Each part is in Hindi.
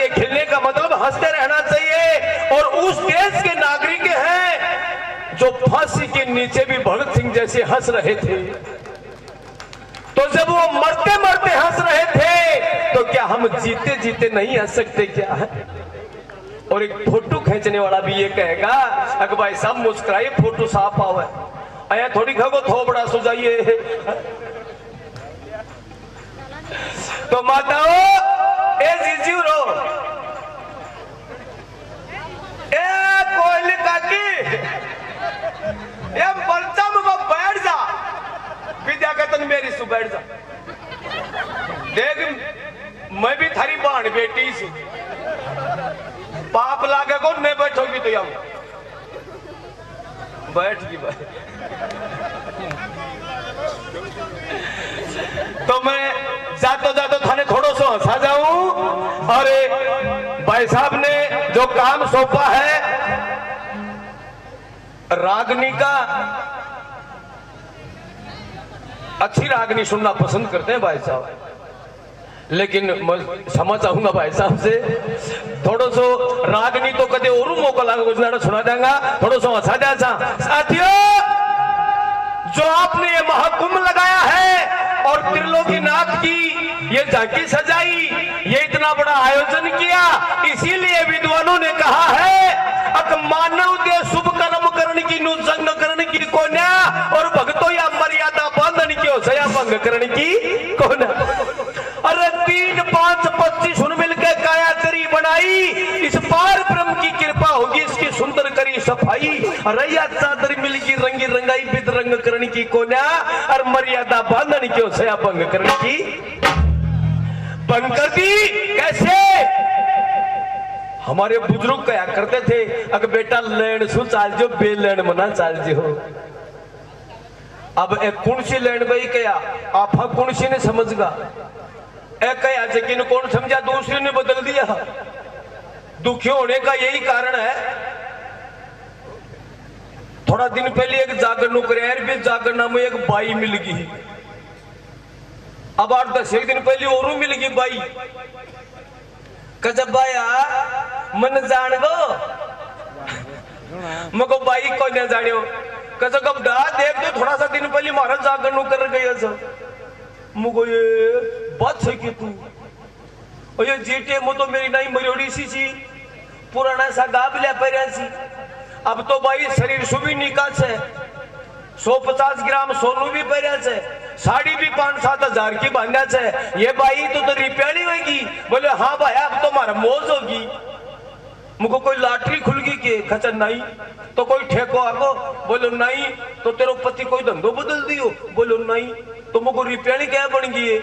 चाहिए, खिलने का मतलब हंसते रहना चाहिए। और उस देश के नागरिक हैं जो फांसी के नीचे भी भगत सिंह जैसे हंस रहे थे, तो जब वो मरते मरते हंस रहे थे तो क्या हम जीते जीते नहीं हंस सकते क्या है? और एक फोटो खींचने वाला भी ये कहेगा अगर भाई साहब मुस्कुराइए, फोटो साफ आवे, आया थोड़ी खगो थो बड़ा सुझाइए। तो माताओ ए जीजू रो ए कोयली काकी ये बलचा में बैठ जा, विद्या कहतन मेरी सु बैठ जा, देख मैं भी थारी बहन बेटी सी, पाप लागे को नहीं बैठोगी तो हम बैठ गई भाई। तो मैं जातो जातो थाने थोड़ो सो हंसा जाऊं। और भाई साहब ने जो काम सौंपा है रागनी का, अच्छी रागनी सुनना पसंद करते हैं भाई साहब, लेकिन मैं क्षमा चाहूंगा भाई साहब से, थोड़ो सो रागनी तो कदे और मौका लगा गुजरात सुना देगा, थोड़ो सो हंसा दे। साथियों, जो आपने ये महाकुंभ लगाया है और त्रिलोकीनाथ की ये झांकी सजाई, ये इतना बड़ा आयोजन किया, इसीलिए विद्वानों ने कहा है अक मानव दे शुभ कर्म करने की नु जंग करने की कोन्या और भक्तों या मर्यादा बांधन की हो सया भंग करने की कोन्या। अरे 3, 5, 25 सुन मिलकर काया करी बनाई, इस पार ब्रह्म की कृपा होगी, इसकी सुंदर करी सफाई। रैया चादर मिलगी रंगी रंगाई बिद रंग करने की कोन्या और मर्यादा बांधन की हो सया भंग करने की भंग कर दी। कैसे? हमारे बुजुर्ग कहा करते थे अगर बेटा लेन सु चाल जो बेलेन मना चाल जो। अब एक कौन सी लेन भाई कया आप कौन सी ने समझगा, कया लेकिन कौन समझा दूसरे ने बदल दिया। दुखी होने का यही कारण है। थोड़ा दिन पहले एक जागरण भी जागरण में एक बाई मिल गई, अब 8-10 दिन पहले और मिल गई बाई। कजब बाया मन जान गो मको बाई को न जानियो कजब कब दा देख तो थोड़ा सा दिन पहले मारा जागरण कर गया मुगो ये बात है कि तू और ये जीटे मो तो मेरी नहीं मरियोड़ी सी पुराना सा गाबले पैरा सी। अब तो भाई शरीर सुबह निकाल है, 150 ग्राम सोनू भी पैरा है, साड़ी भी 5-7 हजार की बांधा है। ये भाई तो रिपेयरिंग होगी। बोले हाँ भाई अब तो हमारा मौज होगी। मुझको कोई लॉटरी खुल गई के खचा नहीं, तो कोई ठेको आगो, बोलो नहीं, तो तेरो पति कोई धंधो बदल दियो, बोलो नहीं, तो मुझको रिपेयरिंग क्या बन गई है।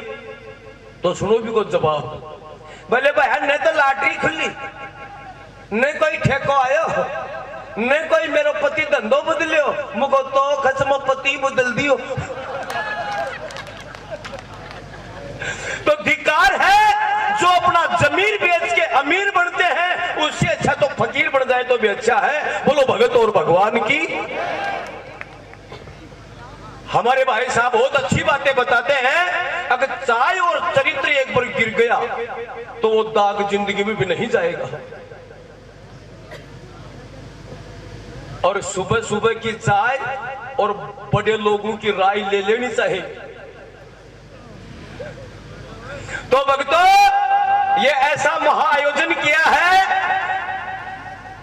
तो सुनो भी को जवाब, बोले भाई नहीं तो लॉटरी खुली, नहीं कोई ठेको आयो, नहीं कोई मेरो पति धंधो बदलियो, मुझको तो खचम पति बदल दियो। तो धिकार है जो अपना जमीर बेच के अमीर बनते हैं, उससे अच्छा तो फकीर बन जाए तो भी अच्छा है। बोलो भगत और भगवान की। हमारे भाई साहब बहुत अच्छी बातें बताते हैं। अगर चाय और चरित्र एक बार गिर गया तो वो दाग जिंदगी में भी नहीं जाएगा। और सुबह सुबह की चाय और बड़े लोगों की राय ले लेनी चाहिए। तो भक्तों, ये ऐसा महाआयोजन किया है,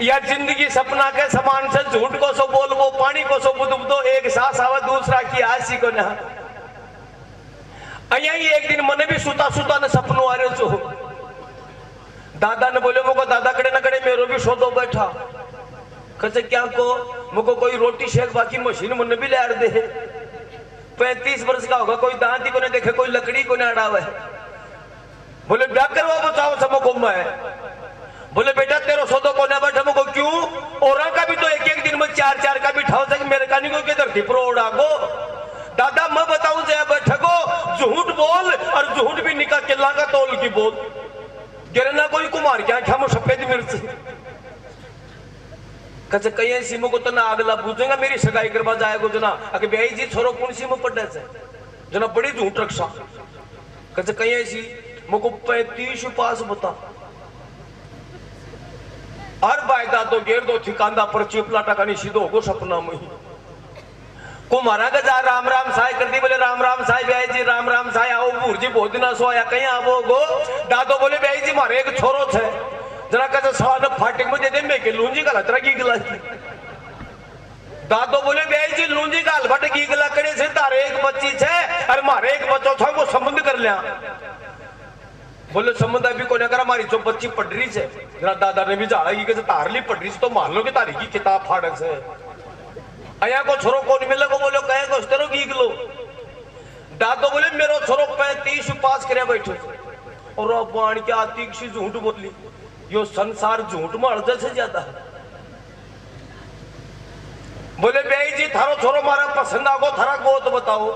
या जिंदगी सपना के समान से झूठ को सो बोल वो पानी को सो बुद दो, एक सांस आवा दूसरा की आशी को ना। यही एक दिन मने भी सुता सुता ने सपनों आ रहे छो। दादा ने बोले मुझको दादा कड़े न कड़े मेरो भी सोदो बैठा, कसे क्या को मुझको कोई रोटी शेक बाकी मशीन मन भी ले दे। 35 वर्ष का होगा, कोई दांती को नहीं देखे, कोई लकड़ी को नहीं अड़ावे। बोले क्या करवा बताओ समो को मैं। बोले बेटा तेरो सौदो को ना बैठा मुझको क्यों, और का भी तो एक दिन में 4-4 का भी ठाव सके, मेरे कानी को किधर थी प्रोड़ा को। दादा मैं बताऊं जया बैठको झूठ बोल, और झूठ भी निकाह किला का तोल की बोल। गिरना कोई कुमार क्या क्या मो सफेद मिर्च कचे कई ऐसी मुझको तो ना अगला पूछेगा मेरी सगाई करवा जाएगा जना। अगर भाई जी छोरो कौन सी में पड़े से जना बड़ी झूठ रक्षा। कचे कई ऐसी मुझको 35 पास बता, हर बायदा तो गेर दो ठिकांदा पर चिपला टका सीधो होगो सपना में को मारा का जा राम राम साय कर दी बोले राम राम साय भाई जी राम राम साय आओ भूरजी बहुत दिन सो आया कहीं आवो गो दादो बोले भाई जी मारे एक छोरो छे जरा का सवाल फाटिंग में दे दे मैं के लूंजी का लतरा की गिला दादो बोले भाई जी लूंजी का हलफट की गिला करे से तारे एक बच्ची छे अरे मारे एक बच्चो छो वो संबंध कर लिया बोले संबंध अभी को करा हमारी जो बच्ची पढ़ रही है जरा दादा ने भी झाड़ा की तारली पढ़ रही तो मान लो कि तारी की किताब फाड़क से अया को छोरो कौन मिले को बोलो कहे को तेरो की लो दादो बोले मेरो छोरो 35 पास करे बैठो और बाण के आती सी झूठ बोली यो संसार झूठ में अर्ध से ज्यादा बोले भाई जी थारो छोरो मारा पसंद आगो थारा गोत बताओ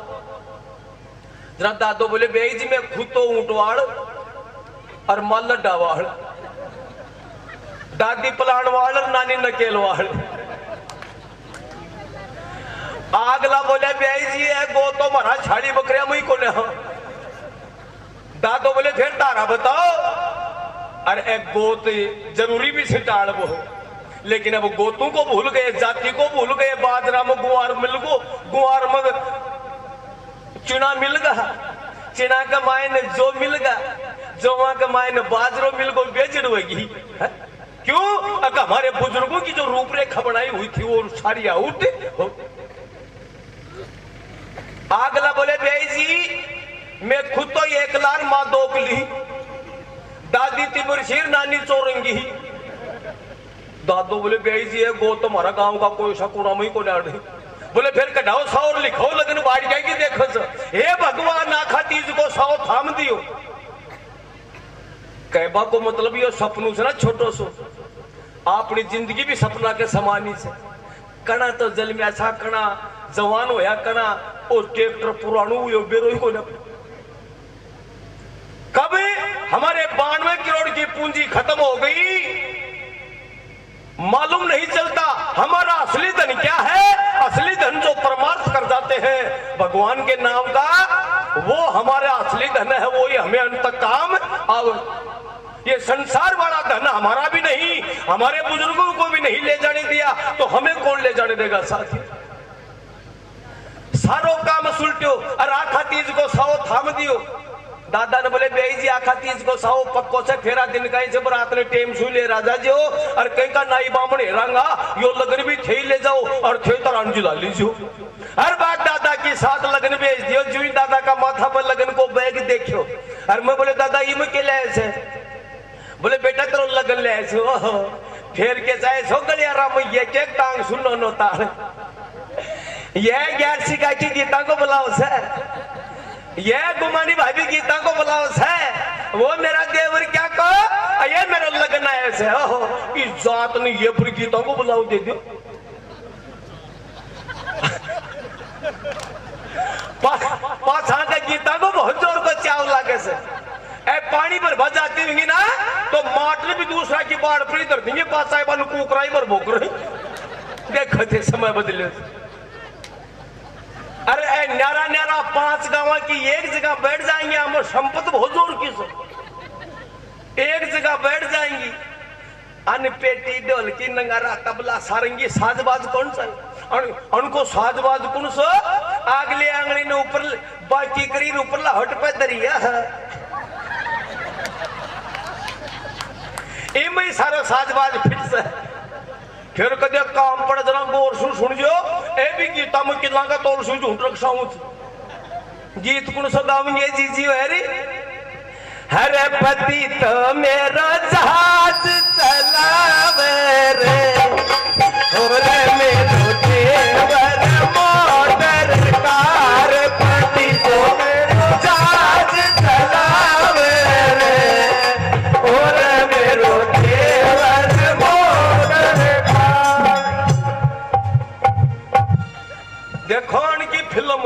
जरा दादो बोले भाई जी मैं खुद तो ऊंटवाड़ और मल डावाड़ दादी पलाणवाड़ और नानी नकेलवाड़ आगला बोले भाई जी है गो तो मारा छाड़ी बकरिया मुई को दादो बोले फिर तारा बताओ अरे एक गोत जरूरी भी से टाल वो लेकिन अब गोतों को भूल गए जाति को भूल गए बाजरा में गुआर मिल गो गुआर में चुना मिल गया चिना का मायने जो मिल गया जो वहां का मायने बाजरो मिल गो बेचड़ेगी क्यों हमारे बुजुर्गों की जो रूपरेखा बनाई हुई थी वो सारी आउट आगला बोले भाई जी मैं खुद तो एक लार माँ दोकली दादी तिमुरशीर नानी चोरंगी दादो बोले भाई जी है गो तुम्हारा गांव का कोई शकुरा में को डाल बोले फिर कढ़ाओ सौ और लिखो लगन बाढ़ जाएगी देखो हे भगवान आखा तीज को सौ थाम दियो कहबा को मतलब ये सपनों से ना छोटो सो अपनी जिंदगी भी सपना के समान ही से कणा तो जल में ऐसा कणा जवान होया कणा और ट्रैक्टर पुराणु हुए बेरोई को न कब हमारे 92 करोड़ की पूंजी खत्म हो गई मालूम नहीं चलता हमारा असली धन क्या है असली धन जो परमार्थ कर जाते हैं भगवान के नाम का वो हमारा असली धन है वो ही हमें अंत काम आव ये संसार वाला धन हमारा भी नहीं हमारे बुजुर्गों को भी नहीं ले जाने दिया तो हमें कौन ले जाने देगा साथी सारो काम सुलटो और आखा तीज को साओ थाम दियो दादा ने बोले भाई जी आखा तीज को साओ पक्को से फेरा दिन का जब रात ने टेम छू ले राजा जी और कहीं का नाई बामण हेरांगा यो लगन भी थे ले जाओ और थे तो अंजुला लीजियो हर बात दादा की साथ लगन भेज दियो जू दादा का माथा पर लगन को बैग देखियो और मैं बोले दादा इम के ले ऐसे बोले बेटा तेरो लगन ले ऐसे फेर के जाए सो गलिया राम ये के टांग सुनो नो तार ये 11 का की गीता को बुलाओ सर ये गुमानी भाभी गीता को बुलाओ सर वो मेरा देवर क्या कहो ये मेरा लगन आया से इस जात ने ये पूरी गीता को बुलाओ दे दो पाछा का गीता को बहुत जोर को चाव लागे से ए पानी पर भज जाती होंगी ना तो माटर भी दूसरा की बाढ़ पर इधर देंगे पासा बन कुकराई पर भोक रही देखो थे समय बदले अरे न्यारा न्यारा 5 गांव की एक जगह बैठ जाएंगे हम संपत बहुत जोर की सो एक जगह बैठ जाएंगी अन पेटी ढोलकी नगारा तबला सारंगी साजबाज कौन सा उनको साजबाज कौन सो आगले आंगली ने ऊपर बाकी करी ऊपर हट पे दरिया इम सारा साजबाज फिट से फिर कदे काम पड़ जरा गौर सुन जो ए भी गीता में किला का तोड़ सु झूठ रखसाऊं गीत कुण सो गावेंगे जीजी हरी हरे पति तो मेरा जहाज चलावे रे ओरे मेरो देवर मोटर कार पति तो मेरा जहाज चलावे रे ओरे मेरो देवर देखो की फिल्म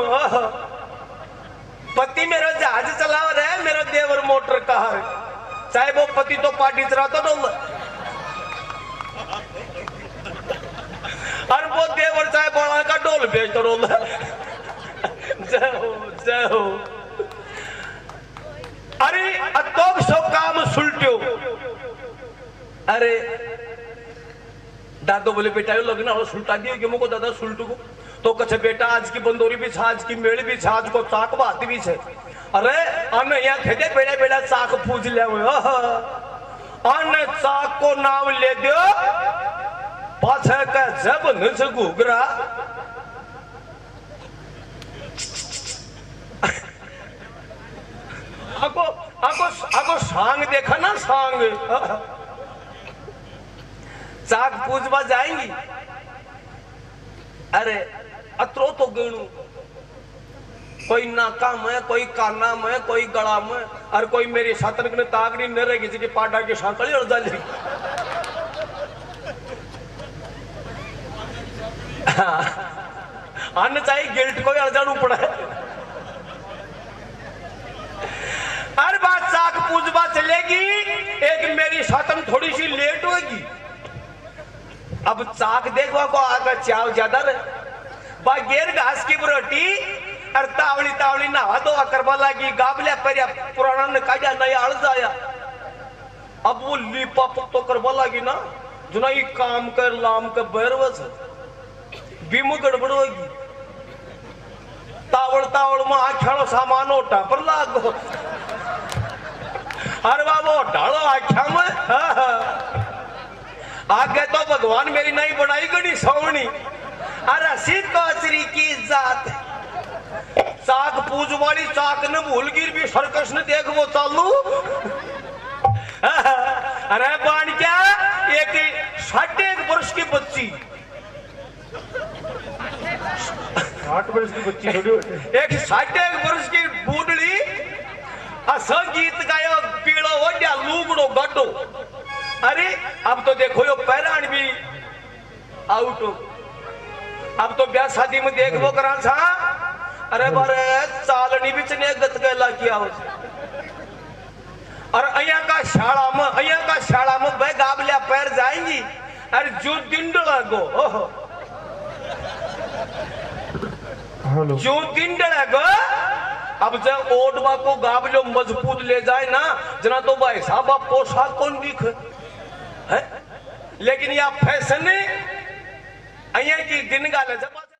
पति मेरा जहाज चलाओ रहे मेरा देवर मोटर कार चाहे वो पति तो पार्टी चलाता डोल और वो देवर चाहे बड़ा का डोल बेचता डोल जय हो अरे अतोक सो काम सुलट्यो अरे दादो बोले बेटा यो लगना और सुलटा दियो कि मुको दादा सुलटू को तो कछे बेटा आज की बंदोरी भी छा आज की मेल भी छा आज को चाक बात भी छे अरे अने यहाँ खेदे बेड़ा बेड़ा चाक पूछ ले अने चाक को नाम ले दियो पाछे का जब नच घुगरा आको आको आको सांग देखा ना सांग चाक पूजवा जाएंगी अरे अत्रो तो गिणू कोई नाका में कोई काना में कोई गला में और कोई मेरी सातन ने तागड़ी न रहेगी जी पाटा की शांकली और जाली अन्न चाहिए गिल्ट को अड़जाड़ू पड़ा है हर बात चाक पूजवा चलेगी एक मेरी सातन थोड़ी सी लेट होगी अब चाक देखवा को आगे चाव ज्यादा रहे बा गेर घास की रोटी और तावली तावली नहा दो करवा लगी गाबल्या पर पुराना ने काजा नया अड़ जाया अब वो लिपा तो करवा लगी ना जुना ये काम कर लाम कर बैरवस बीमू गड़बड़ होगी तावड़ तावड़ में आख्यानो सामान ओटा पर लागो अरे बाबू ढालो आख्या में आगे तो भगवान मेरी नहीं बनाई गड़ी सोवनी अरे सीध कोचरी की जात चाक पूज वाली चाक ने भूल गिर भी सर्कस ने देख वो चालू अरे बाण क्या एक 60 वर्ष की बच्ची 60 वर्ष की बच्ची एक 60 वर्ष की बूढ़ी गीत गायो पीड़ो वड्या लूगड़ो गड्डो अरे अब तो देखो यो पैरान भी आउट हो अब तो ब्याह शादी में देखो करा था अरे बारे चालनी बीच ने गत गला किया हो और अया का शाला में बे गाबलिया पैर जाएंगी अरे जो दिंड लगो ओहो जो दिंड लगो अब जब ओडवा को गाबलो मजबूत ले जाए ना जना तो भाई साहब पोशाक कौन दिखे है लेकिन यह फैशन है की दिन गाले जब